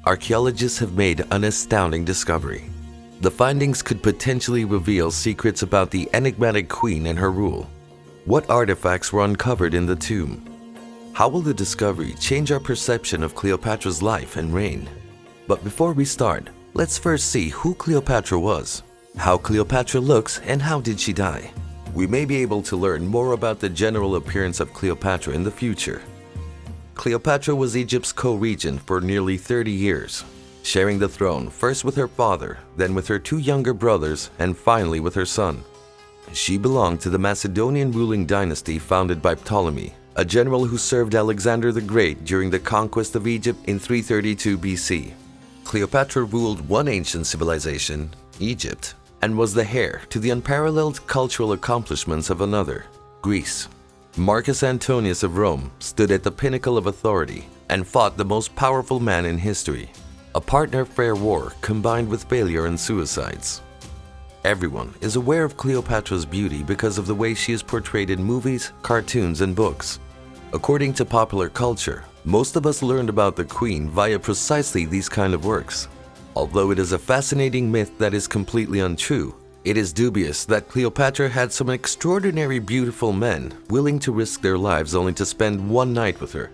archaeologists have made an astounding discovery. The findings could potentially reveal secrets about the enigmatic queen and her rule. What artifacts were uncovered in the tomb? How will the discovery change our perception of Cleopatra's life and reign? But before we start, let's first see who Cleopatra was, how Cleopatra looks, and how did she die. We may be able to learn more about the general appearance of Cleopatra in the future. Cleopatra was Egypt's co-regent for nearly 30 years, sharing the throne first with her father, then with her two younger brothers, and finally with her son. She belonged to the Macedonian ruling dynasty founded by Ptolemy, a general who served Alexander the Great during the conquest of Egypt in 332 BC. Cleopatra ruled one ancient civilization, Egypt, and was the heir to the unparalleled cultural accomplishments of another, Greece. Marcus Antonius of Rome stood at the pinnacle of authority and fought the most powerful man in history, a partner-fair war combined with failure and suicides. Everyone is aware of Cleopatra's beauty because of the way she is portrayed in movies, cartoons, and books. According to popular culture, most of us learned about the queen via precisely these kind of works. Although it is a fascinating myth that is completely untrue, it is dubious that Cleopatra had some extraordinary beautiful men willing to risk their lives only to spend one night with her.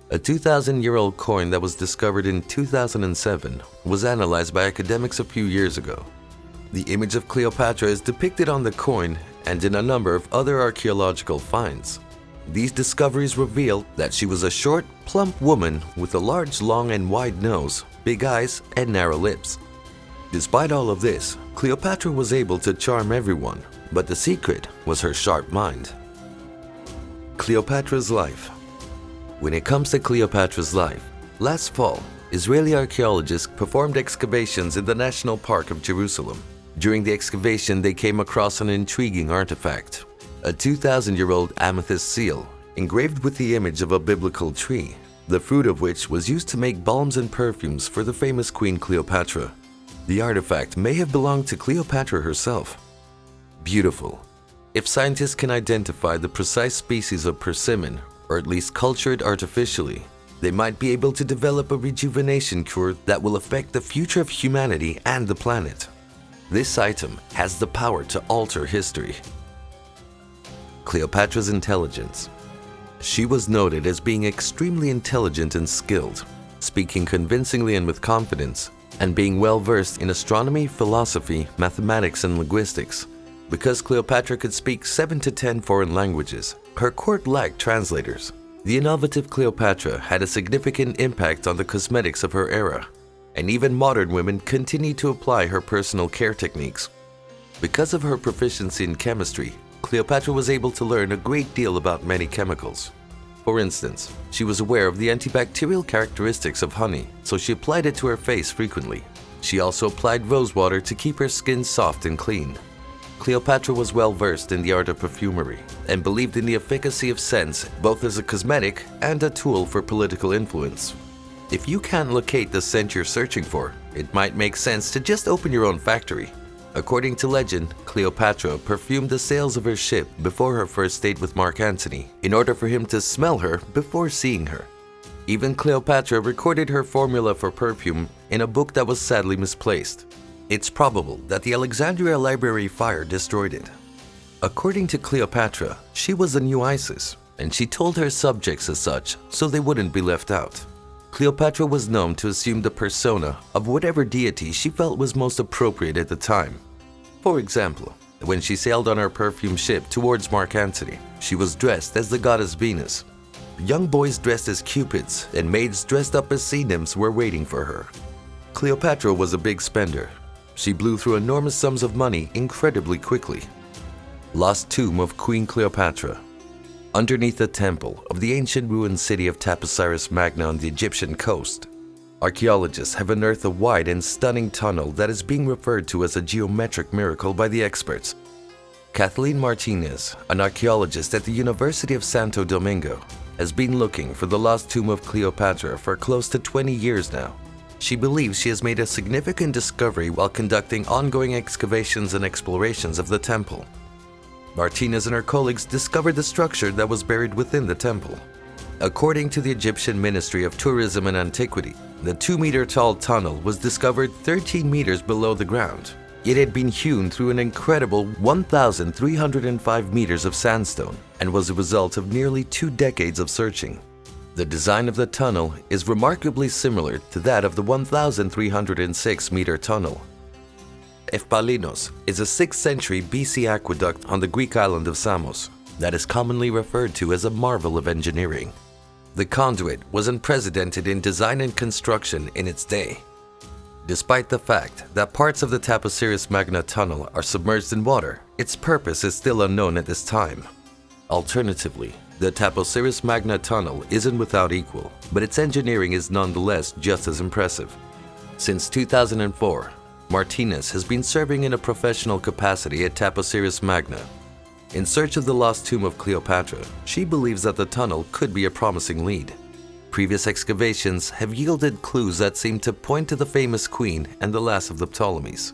A 2,000-year-old coin that was discovered in 2007 was analyzed by academics a few years ago. The image of Cleopatra is depicted on the coin and in a number of other archaeological finds. These discoveries reveal that she was a short, plump woman with a large, long and wide nose, big eyes, and narrow lips. Despite all of this, Cleopatra was able to charm everyone, but the secret was her sharp mind. Cleopatra's life. When it comes to Cleopatra's life, last fall, Israeli archaeologists performed excavations in the National Park of Jerusalem. During the excavation, they came across an intriguing artifact, a 2,000-year-old amethyst seal engraved with the image of a biblical tree, the fruit of which was used to make balms and perfumes for the famous Queen Cleopatra. The artifact may have belonged to Cleopatra herself. Beautiful. If scientists can identify the precise species of persimmon, or at least culture it artificially, they might be able to develop a rejuvenation cure that will affect the future of humanity and the planet. This item has the power to alter history. Cleopatra's intelligence. She was noted as being extremely intelligent and skilled, speaking convincingly and with confidence, and being well-versed in astronomy, philosophy, mathematics, and linguistics. Because Cleopatra could speak 7 to 10 foreign languages, her court lacked translators. The innovative Cleopatra had a significant impact on the cosmetics of her era, and even modern women continue to apply her personal care techniques. Because of her proficiency in chemistry, Cleopatra was able to learn a great deal about many chemicals. For instance, she was aware of the antibacterial characteristics of honey, so she applied it to her face frequently. She also applied rosewater to keep her skin soft and clean. Cleopatra was well versed in the art of perfumery and believed in the efficacy of scents both as a cosmetic and a tool for political influence. If you can't locate the scent you're searching for, it might make sense to just open your own factory. According to legend, Cleopatra perfumed the sails of her ship before her first date with Mark Antony in order for him to smell her before seeing her. Even Cleopatra recorded her formula for perfume in a book that was sadly misplaced. It's probable that the Alexandria Library fire destroyed it. According to Cleopatra, she was a new Isis, and she told her subjects as such so they wouldn't be left out. Cleopatra was known to assume the persona of whatever deity she felt was most appropriate at the time. For example, when she sailed on her perfume ship towards Mark Antony, she was dressed as the goddess Venus. Young boys dressed as cupids and maids dressed up as sea nymphs were waiting for her. Cleopatra was a big spender. She blew through enormous sums of money incredibly quickly. Lost Tomb of Queen Cleopatra. Underneath the temple of the ancient ruined city of Taposiris Magna on the Egyptian coast, archaeologists have unearthed a wide and stunning tunnel that is being referred to as a geometric miracle by the experts. Kathleen Martinez, an archaeologist at the University of Santo Domingo, has been looking for the lost tomb of Cleopatra for close to 20 years now. She believes she has made a significant discovery while conducting ongoing excavations and explorations of the temple. Martinez and her colleagues discovered the structure that was buried within the temple. According to the Egyptian Ministry of Tourism and Antiquity, the 2-meter-tall tunnel was discovered 13 meters below the ground. It had been hewn through an incredible 1,305 meters of sandstone and was the result of nearly 2 decades of searching. The design of the tunnel is remarkably similar to that of the 1,306-meter tunnel. Ephpalinos is a 6th century BC aqueduct on the Greek island of Samos that is commonly referred to as a marvel of engineering. The conduit was unprecedented in design and construction in its day. Despite the fact that parts of the Taposiris Magna tunnel are submerged in water, its purpose is still unknown at this time. Alternatively, the Taposiris Magna tunnel isn't without equal, but its engineering is nonetheless just as impressive. Since 2004, Martinez has been serving in a professional capacity at Taposiris Magna. In search of the lost tomb of Cleopatra, she believes that the tunnel could be a promising lead. Previous excavations have yielded clues that seem to point to the famous queen and the last of the Ptolemies.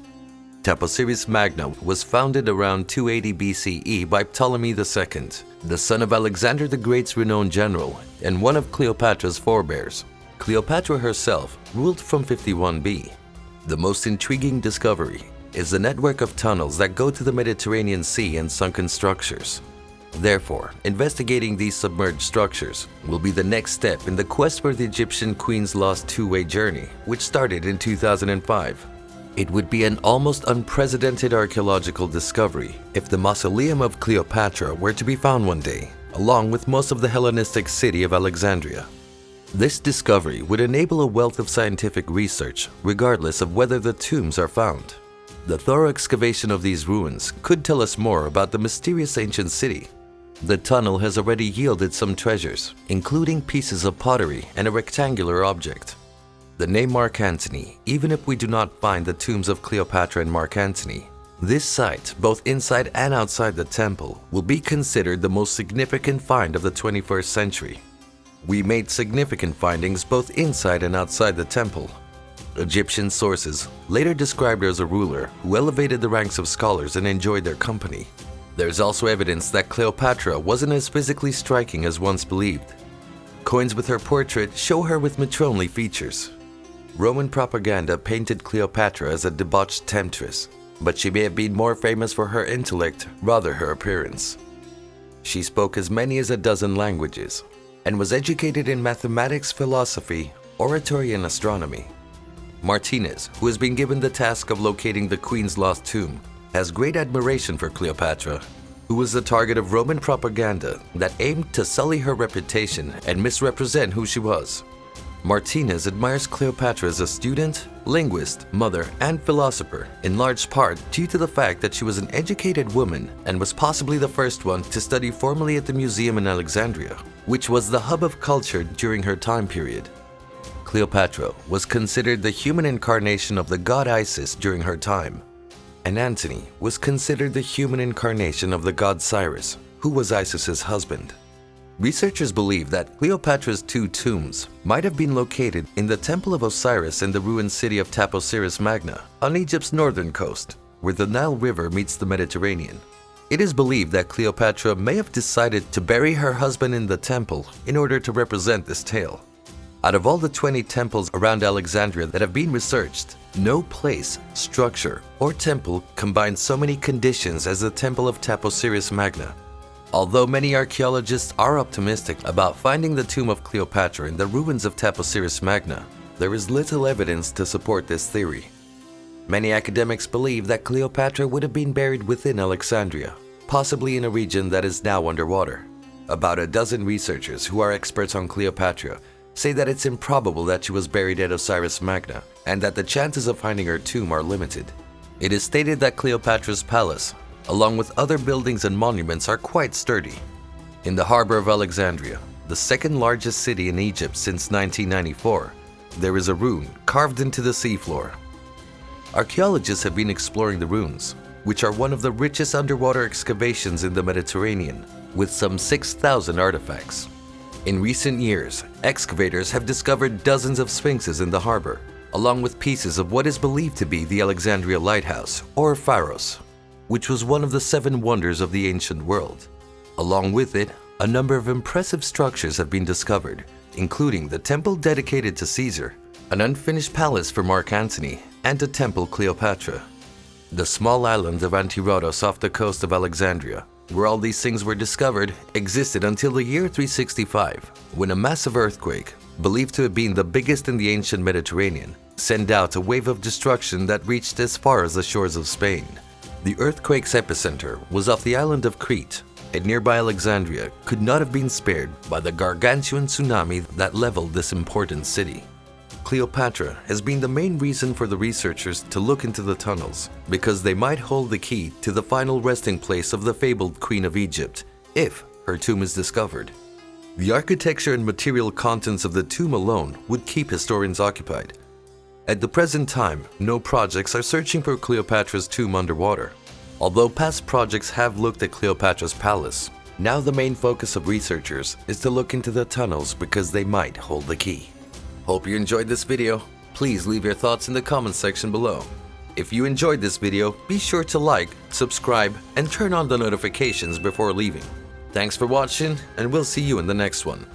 Taposiris Magna was founded around 280 BCE by Ptolemy II, the son of Alexander the Great's renowned general and one of Cleopatra's forebears. Cleopatra herself ruled from 51B. The most intriguing discovery is the network of tunnels that go to the Mediterranean Sea and sunken structures. Therefore, investigating these submerged structures will be the next step in the quest for the Egyptian queen's lost two-way journey, which started in 2005. It would be an almost unprecedented archaeological discovery if the mausoleum of Cleopatra were to be found one day, along with most of the Hellenistic city of Alexandria. This discovery would enable a wealth of scientific research, regardless of whether the tombs are found. The thorough excavation of these ruins could tell us more about the mysterious ancient city. The tunnel has already yielded some treasures, including pieces of pottery and a rectangular object. The name Mark Antony, even if we do not find the tombs of Cleopatra and Mark Antony, this site, both inside and outside the temple, will be considered the most significant find of the 21st century. We made significant findings both inside and outside the temple. Egyptian sources later described her as a ruler who elevated the ranks of scholars and enjoyed their company. There's also evidence that Cleopatra wasn't as physically striking as once believed. Coins with her portrait show her with matronly features. Roman propaganda painted Cleopatra as a debauched temptress, but she may have been more famous for her intellect rather her appearance. She spoke as many as a dozen languages and was educated in mathematics, philosophy, oratory, and astronomy. Martinez, who has been given the task of locating the queen's lost tomb, has great admiration for Cleopatra, who was the target of Roman propaganda that aimed to sully her reputation and misrepresent who she was. Martinez admires Cleopatra as a student, linguist, mother, and philosopher, in large part due to the fact that she was an educated woman and was possibly the first one to study formally at the museum in Alexandria, which was the hub of culture during her time period. Cleopatra was considered the human incarnation of the god Isis during her time, and Antony was considered the human incarnation of the god Cyrus, who was Isis's husband. Researchers believe that Cleopatra's 2 tombs might have been located in the Temple of Osiris in the ruined city of Taposiris Magna on Egypt's northern coast, where the Nile River meets the Mediterranean. It is believed that Cleopatra may have decided to bury her husband in the temple in order to represent this tale. Out of all the 20 temples around Alexandria that have been researched, no place, structure, or temple combines so many conditions as the Temple of Taposiris Magna. Although many archaeologists are optimistic about finding the tomb of Cleopatra in the ruins of Taposiris Magna, there is little evidence to support this theory. Many academics believe that Cleopatra would have been buried within Alexandria, possibly in a region that is now underwater. About a dozen researchers who are experts on Cleopatra say that it's improbable that she was buried at Osiris Magna and that the chances of finding her tomb are limited. It is stated that Cleopatra's palace, along with other buildings and monuments, are quite sturdy. In the harbor of Alexandria, the second largest city in Egypt since 1994, there is a rune carved into the seafloor. Archaeologists have been exploring the ruins, which are one of the richest underwater excavations in the Mediterranean, with some 6,000 artifacts. In recent years, excavators have discovered dozens of sphinxes in the harbor, along with pieces of what is believed to be the Alexandria Lighthouse, or Pharos, which was one of the 7 wonders of the ancient world. Along with it, a number of impressive structures have been discovered, including the temple dedicated to Caesar, an unfinished palace for Mark Antony, and a temple Cleopatra. The small island of Antirodos off the coast of Alexandria, where all these things were discovered, existed until the year 365, when a massive earthquake, believed to have been the biggest in the ancient Mediterranean, sent out a wave of destruction that reached as far as the shores of Spain. The earthquake's epicenter was off the island of Crete, and nearby Alexandria could not have been spared by the gargantuan tsunami that leveled this important city. Cleopatra has been the main reason for the researchers to look into the tunnels, because they might hold the key to the final resting place of the fabled Queen of Egypt, if her tomb is discovered. The architecture and material contents of the tomb alone would keep historians occupied. At the present time, no projects are searching for Cleopatra's tomb underwater. Although past projects have looked at Cleopatra's palace, now the main focus of researchers is to look into the tunnels because they might hold the key. Hope you enjoyed this video. Please leave your thoughts in the comments section below. If you enjoyed this video, be sure to like, subscribe, and turn on the notifications before leaving. Thanks for watching, and we'll see you in the next one.